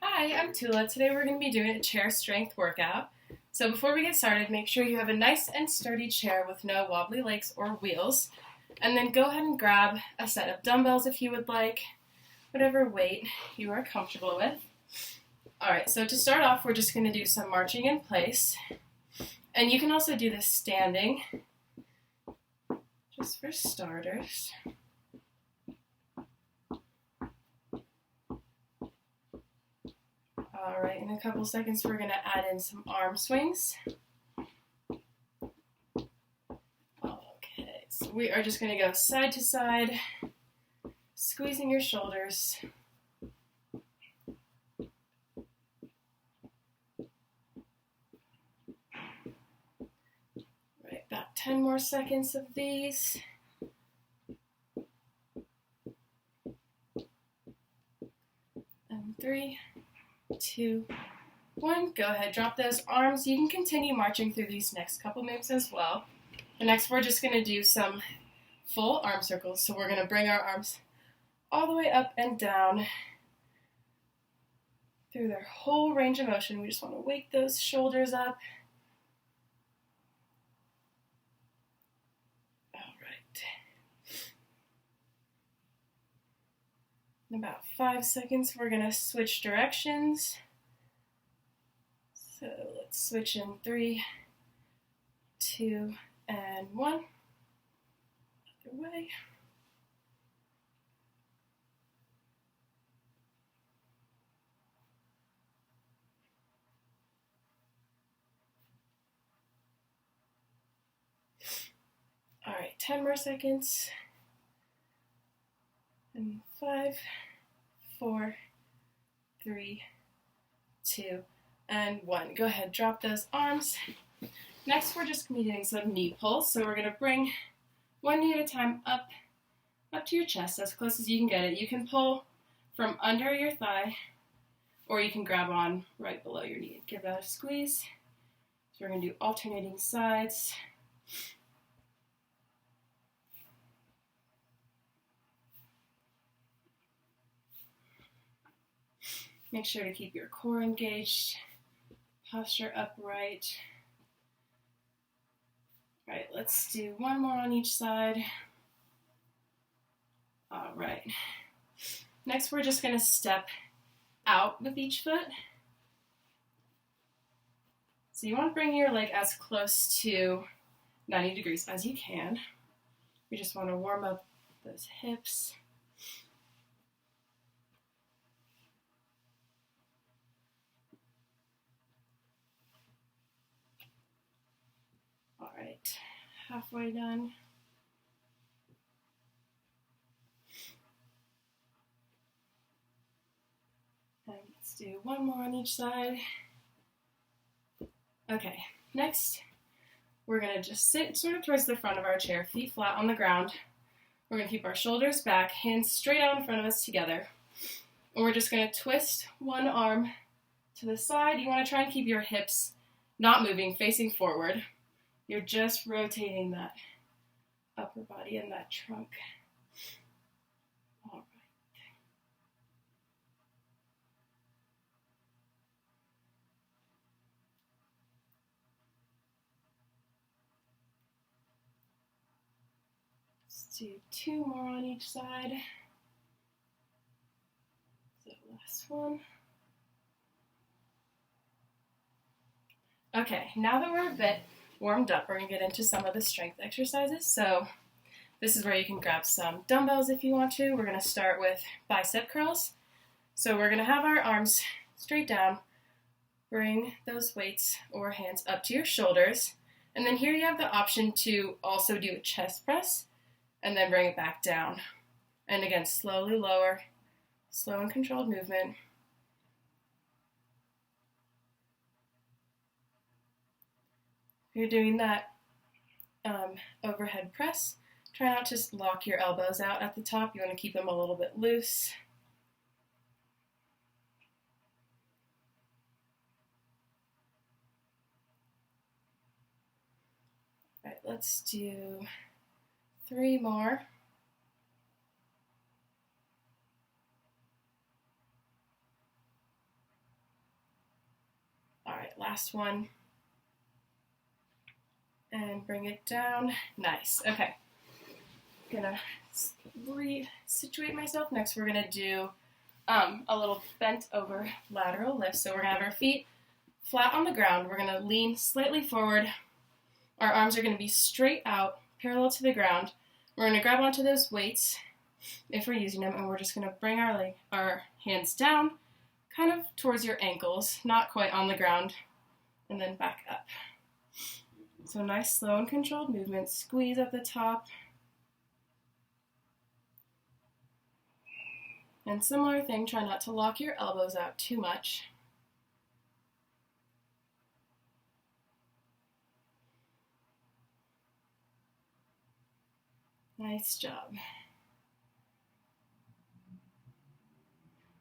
Hi, I'm Tula. Today we're going to be doing a chair strength workout. So before we get started, make sure you have a nice and sturdy chair with no wobbly legs or wheels. And then go ahead and grab a set of dumbbells if you would like, whatever weight you are comfortable with. Alright, so to start off, we're just going to do some marching in place. And you can also do this standing, just for starters. Alright, in a couple seconds we're going to add in some arm swings. Okay, so we are just going to go side to side, squeezing your shoulders. Right, about 10 more seconds of these. And 3, 2, 1. Go ahead, drop those arms. You can continue marching through these next couple moves as well. And next we're just going to do some full arm circles. So we're going to bring our arms all the way up and down through their whole range of motion. We just want to wake those shoulders up. All right. In about 5 seconds, we're going to switch directions. So let's switch in 3, 2, and 1. Other way. All right, 10 more seconds. And 5, 4, 3, 2, and 1. Go ahead, drop those arms. Next, we're just going to be doing some knee pulls. So we're going to bring one knee at a time up to your chest, as close as you can get it. You can pull from under your thigh, or you can grab on right below your knee. Give that a squeeze. So we're going to do alternating sides. Make sure to keep your core engaged, posture upright. All right, let's do one more on each side. All right. Next, we're just going to step out with each foot. So you want to bring your leg as close to 90 degrees as you can. We just want to warm up those hips. All right, halfway done. And let's do one more on each side. Okay, next, we're going to just sit sort of towards the front of our chair, feet flat on the ground. We're going to keep our shoulders back, hands straight out in front of us together. And we're just going to twist one arm to the side. You want to try and keep your hips not moving, facing forward. You're just rotating that upper body and that trunk. All right. Let's do 2 more on each side. So last one. Okay, now that we're a bit warmed up, we're going to get into some of the strength exercises. So this is where you can grab some dumbbells if you want to. We're going to start with bicep curls. So we're going to have our arms straight down. Bring those weights or hands up to your shoulders. And then here you have the option to also do a chest press and then bring it back down. And again, slowly lower, slow and controlled movement. You're doing that overhead press. Try not to lock your elbows out at the top. You want to keep them a little bit loose. All right, let's do 3 more. last one. And bring it down. Nice. Okay. Gonna re-situate myself. Next, we're gonna do a little bent over lateral lift. So we're gonna have our feet flat on the ground. We're gonna lean slightly forward. Our arms are gonna be straight out, parallel to the ground. We're gonna grab onto those weights if we're using them, and we're just gonna bring our hands down, kind of towards your ankles, not quite on the ground, and then back up. So nice, slow and controlled movement. Squeeze at the top. And similar thing, try not to lock your elbows out too much. Nice job.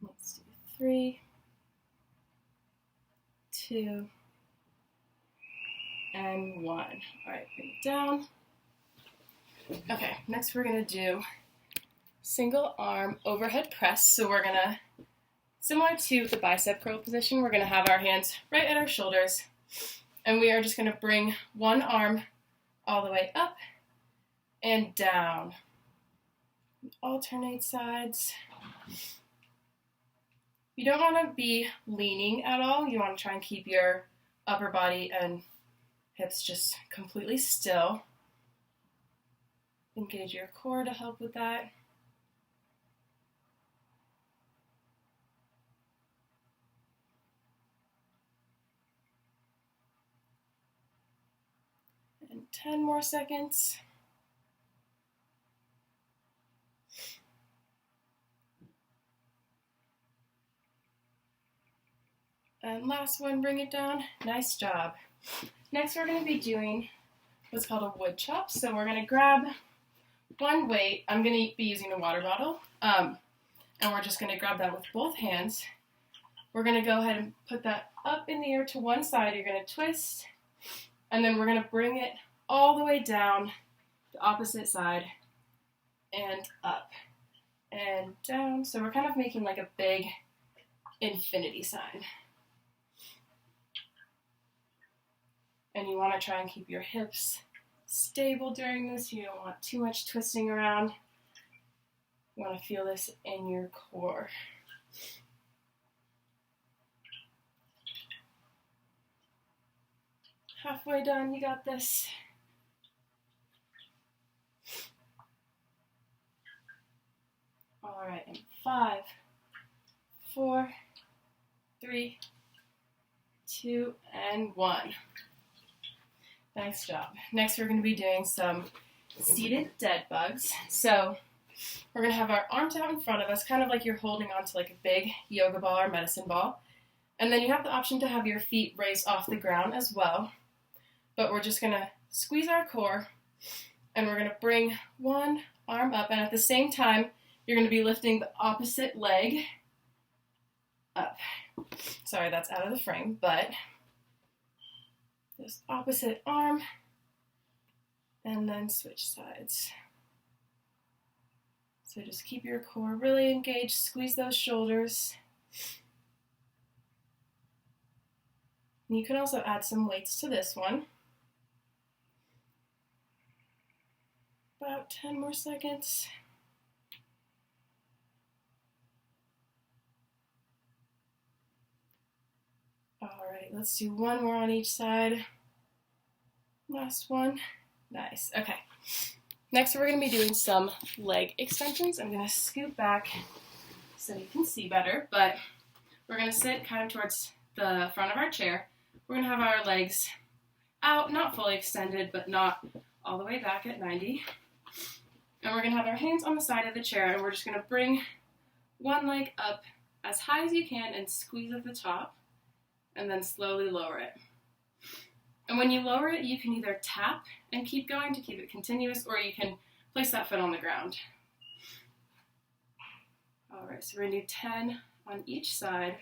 Let's do 3, 2, and 1. All right, bring it down. Okay, next we're gonna do single arm overhead press. So we're gonna, similar to the bicep curl position, we're gonna have our hands right at our shoulders, and we are just gonna bring one arm all the way up and down. Alternate sides. You don't want to be leaning at all. You want to try and keep your upper body and hips just completely still. Engage your core to help with that. And 10 more seconds. And last one, bring it down. Nice job. Next, we're going to be doing what's called a wood chop. So we're going to grab one weight. I'm going to be using a water bottle. And we're just going to grab that with both hands. We're going to go ahead and put that up in the air to one side. You're going to twist. And then we're going to bring it all the way down the opposite side and up and down. So we're kind of making like a big infinity sign. And you want to try and keep your hips stable during this. You don't want too much twisting around. You want to feel this in your core. Halfway done, you got this. All right, and 5, 4, 3, 2, and 1. Nice job. Next, we're going to be doing some seated dead bugs. So we're going to have our arms out in front of us, kind of like you're holding onto like a big yoga ball or medicine ball. And then you have the option to have your feet raised off the ground as well. But we're just going to squeeze our core, and we're going to bring one arm up, and at the same time, you're going to be lifting the opposite leg up. Sorry, that's out of the frame, but this opposite arm, and then switch sides. So just keep your core really engaged, squeeze those shoulders. And you can also add some weights to this one. About 10 more seconds. All right, let's do one more on each side. Last one. Nice. Okay. Next, we're going to be doing some leg extensions. I'm going to scoot back so you can see better, but we're going to sit kind of towards the front of our chair. We're going to have our legs out, not fully extended, but not all the way back at 90. And we're going to have our hands on the side of the chair, and we're just going to bring one leg up as high as you can and squeeze at the top, and then slowly lower it. And when you lower it, you can either tap and keep going to keep it continuous, or you can place that foot on the ground. All right, so we're going to do 10 on each side.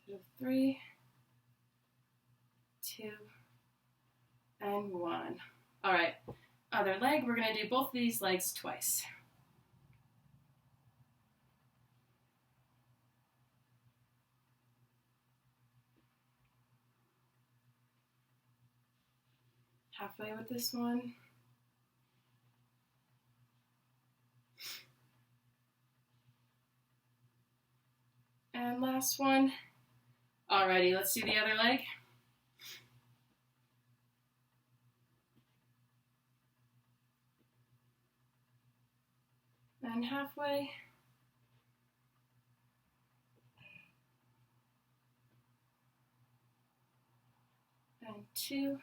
So 3, 2, and 1. All right, other leg. We're going to do both of these legs twice. Halfway with this one. And last one. Alrighty, let's do the other leg. And halfway. And 2,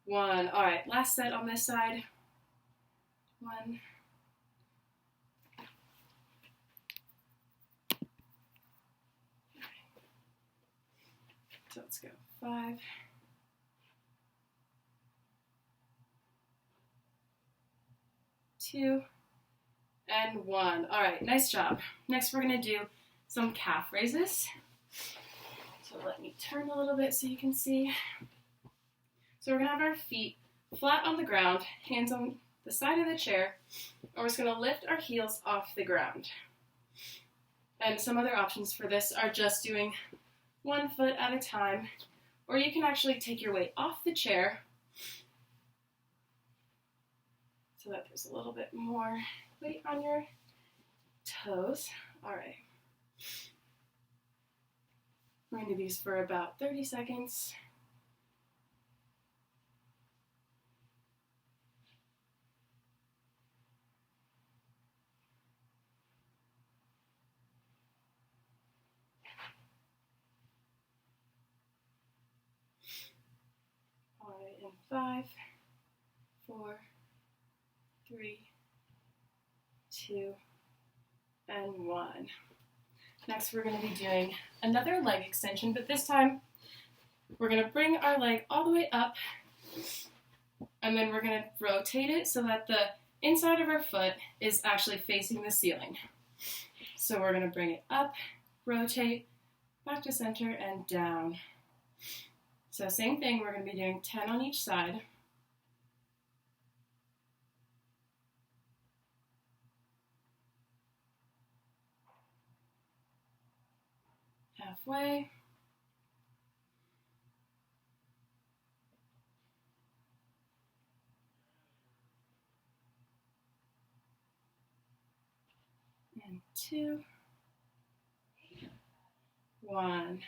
1. All right, last set on this side. 1. So let's go 5. 2, and 1. All right, nice job. Next, we're going to do some calf raises. So let me turn a little bit so you can see. So we're going to have our feet flat on the ground, hands on the side of the chair, and we're just going to lift our heels off the ground. And some other options for this are just doing one foot at a time, or you can actually take your weight off the chair so that there's a little bit more weight on your toes. All right. We're going to do these for about 30 seconds. All right, in 5, 4, 3, 2, and 1. Next, we're going to be doing another leg extension, but this time we're going to bring our leg all the way up, and then we're going to rotate it so that the inside of our foot is actually facing the ceiling. So we're going to bring it up, rotate, back to center, and down. So same thing, we're going to be doing 10 on each side. Halfway. And 2, 1.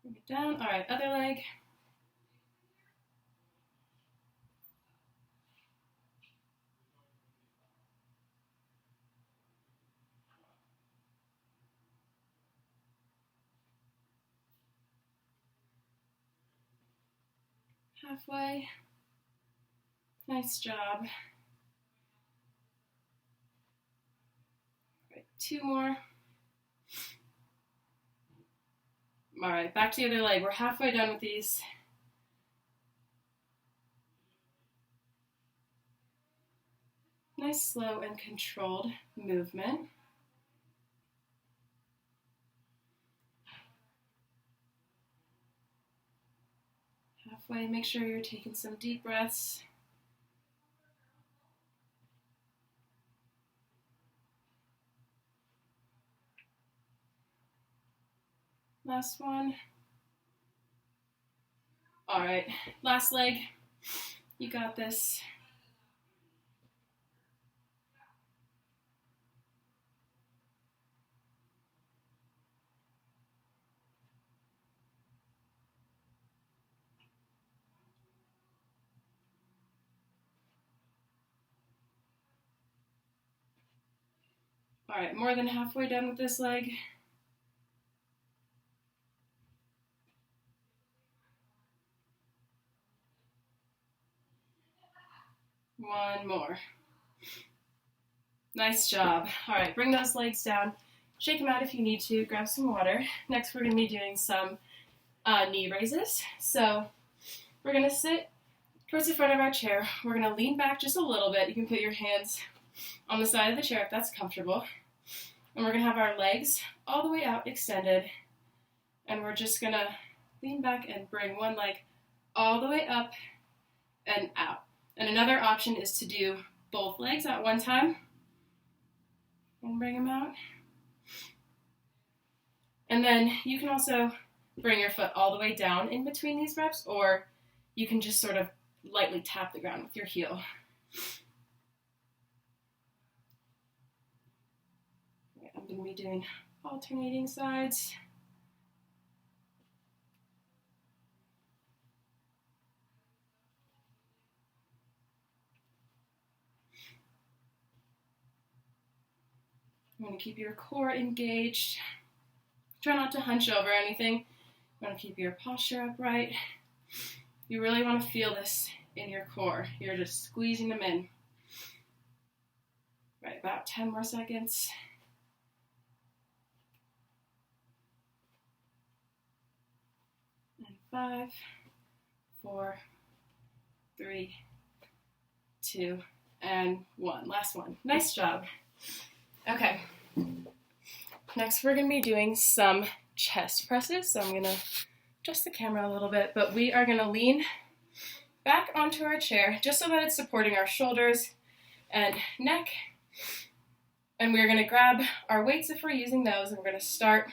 Bring it down. All right, other leg. Halfway. Nice job. All right, 2 more. All right, back to the other leg. We're halfway done with these. Nice, slow, and controlled movement. Halfway, make sure you're taking some deep breaths. Last one. All right, last leg. You got this. All right, more than halfway done with this leg. One more. Nice job. All right, bring those legs down. Shake them out if you need to. Grab some water. Next, we're going to be doing some knee raises. So we're going to sit towards the front of our chair. We're going to lean back just a little bit. You can put your hands on the side of the chair if that's comfortable. And we're going to have our legs all the way out extended. And we're just going to lean back and bring one leg all the way up and out. And another option is to do both legs at one time and bring them out. And then you can also bring your foot all the way down in between these reps, or you can just sort of lightly tap the ground with your heel. I'm going to be doing alternating sides. You want to keep your core engaged. Try not to hunch over anything. You want to keep your posture upright. You really want to feel this in your core. You're just squeezing them in. Right, about 10 more seconds. And 5, 4, 3, 2, and 1. Last one. Nice job. Okay. Next, we're going to be doing some chest presses. So I'm going to adjust the camera a little bit, but we are going to lean back onto our chair just so that it's supporting our shoulders and neck. And we're going to grab our weights if we're using those, and we're going to start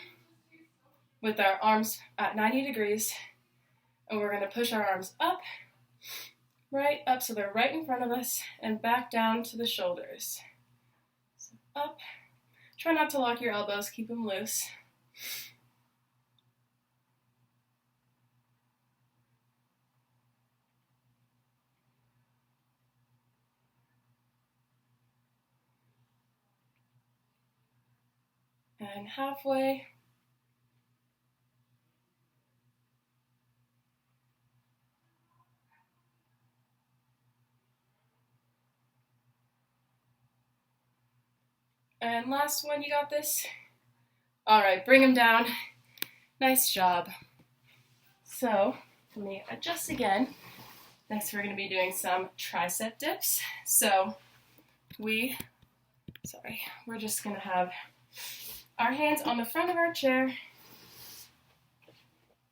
with our arms at 90 degrees, and we're going to push our arms up, right up so they're right in front of us, and back down to the shoulders. So up. Try not to lock your elbows, keep them loose. And halfway. And last one, you got this? All right, bring them down. Nice job. So, let me adjust again. Next, we're going to be doing some tricep dips. So, we're just going to have our hands on the front of our chair,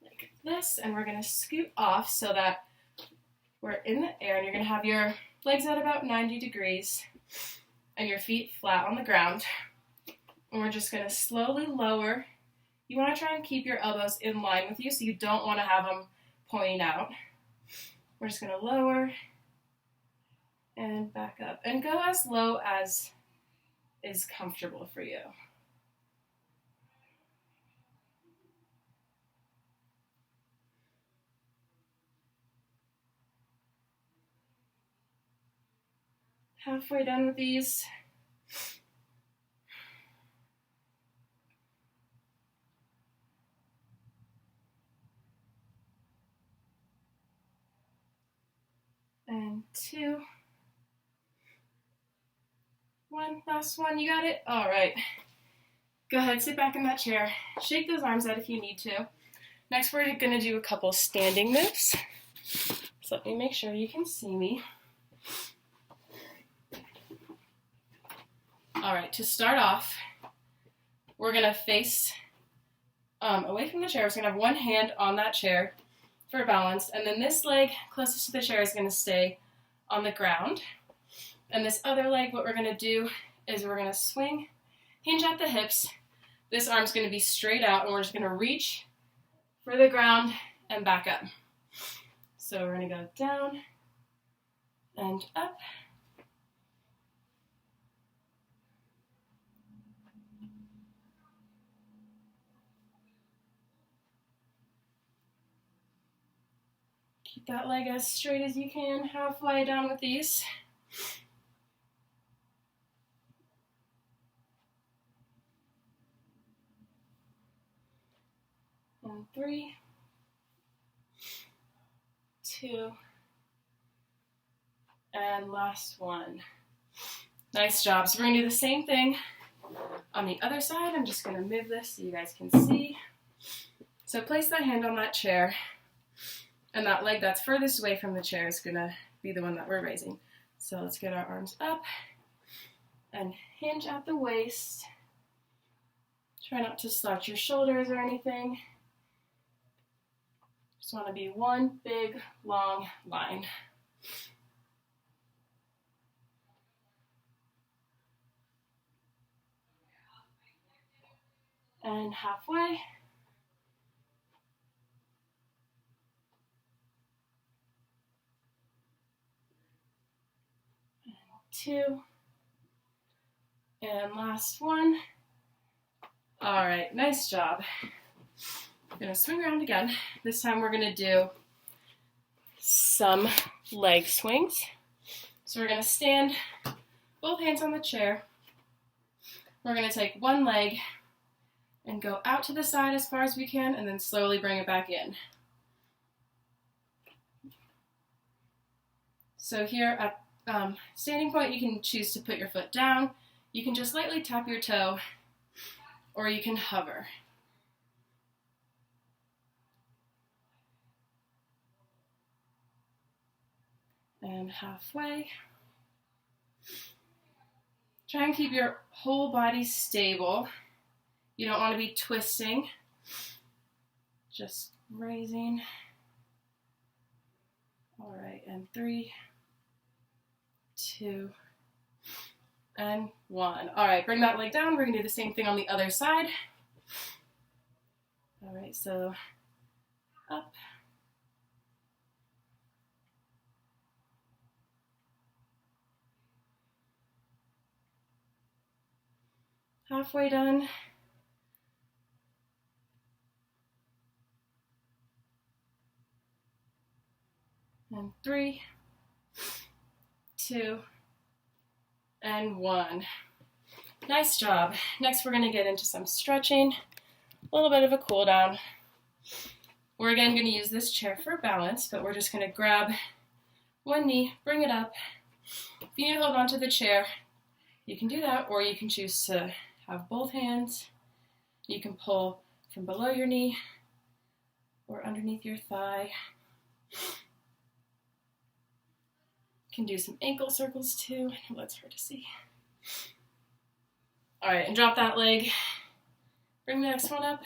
like this, and we're going to scoot off so that we're in the air, and you're going to have your legs at about 90 degrees. And your feet flat on the ground. And we're just going to slowly lower. You want to try and keep your elbows in line with you, so you don't want to have them pointing out. We're just going to lower and back up. And go as low as is comfortable for you. Halfway done with these. And 2. 1, last one, you got it? All right. Go ahead, sit back in that chair. Shake those arms out if you need to. Next, we're going to do a couple standing moves. So let me make sure you can see me. All right, to start off, we're going to face away from the chair. We're going to have one hand on that chair for balance, and then this leg closest to the chair is going to stay on the ground. And this other leg, what we're going to do is we're going to swing, hinge at the hips. This arm's going to be straight out, and we're just going to reach for the ground and back up. So we're going to go down and up. Keep that leg as straight as you can, halfway down with these. And 3, 2, and last one. Nice job. So we're going to do the same thing on the other side. I'm just going to move this so you guys can see. So place that hand on that chair. And that leg that's furthest away from the chair is going to be the one that we're raising. So let's get our arms up and hinge at the waist. Try not to slouch your shoulders or anything. Just want to be one big, long line. and halfway. And 2. And last one. All right, nice job. I'm gonna swing around again. This time we're gonna do some leg swings. So we're gonna stand, both hands on the chair. We're gonna take one leg and go out to the side as far as we can, and then slowly bring it back in. So here at standing point, you can choose to put your foot down. You can just lightly tap your toe, or you can hover. And halfway. Try and keep your whole body stable. You don't want to be twisting. Just raising. All right, and 3, 2, and 1. All right, bring that leg down. We're gonna do the same thing on the other side. All right, so up. Halfway done. And 3, 2, and 1. Nice job. Next, we're going to get into some stretching, a little bit of a cool down. We're again going to use this chair for balance, but we're just going to grab one knee, bring it up. If you need to hold on to the chair, you can do that, or you can choose to have both hands. You can pull from below your knee or underneath your thigh. You can do some ankle circles too. I know that's hard to see. All right, and drop that leg. Bring the next one up.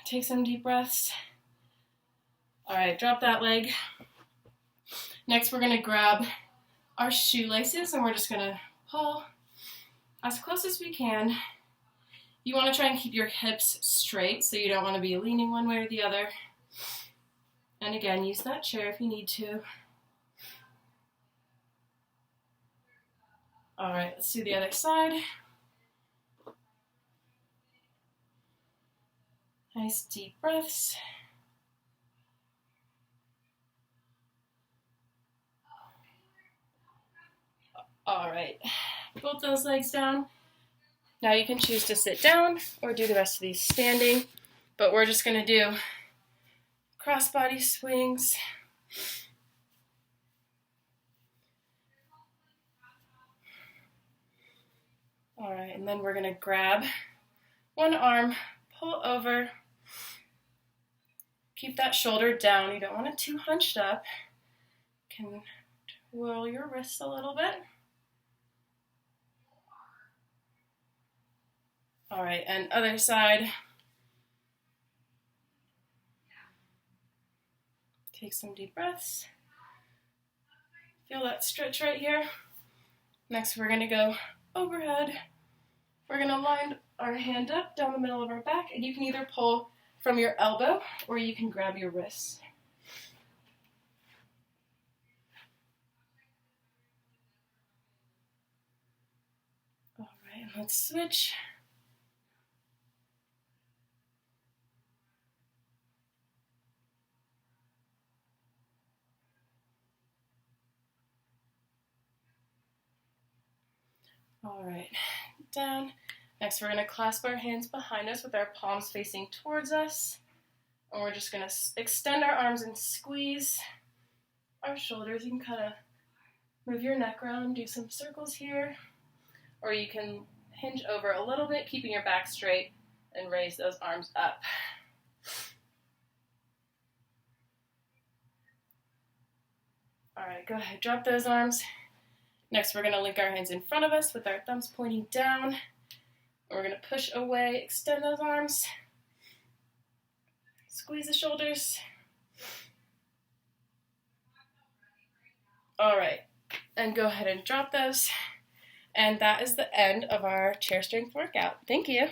Take some deep breaths. All right, drop that leg. Next, we're gonna grab our shoelaces and we're just gonna pull as close as we can. You wanna try and keep your hips straight, so you don't wanna be leaning one way or the other. And again, use that chair if you need to. All right, let's do the other side. Nice deep breaths. All right, both those legs down. Now you can choose to sit down or do the rest of these standing, but we're just gonna do crossbody swings. All right, and then we're gonna grab one arm, pull over, keep that shoulder down. You don't want it too hunched up. You can twirl your wrists a little bit. All right, and other side. Take some deep breaths. Feel that stretch right here. Next, we're gonna go overhead. We're gonna line our hand up down the middle of our back, and you can either pull from your elbow or you can grab your wrist. All right, let's switch. All right, down. Next, we're going to clasp our hands behind us with our palms facing towards us. And we're just going to extend our arms and squeeze our shoulders. You can kind of move your neck around, do some circles here. Or you can hinge over a little bit, keeping your back straight, and raise those arms up. All right, go ahead, drop those arms. Next, we're going to link our hands in front of us with our thumbs pointing down. And we're going to push away, extend those arms. Squeeze the shoulders. All right, and go ahead and drop those. And that is the end of our chair strength workout. Thank you.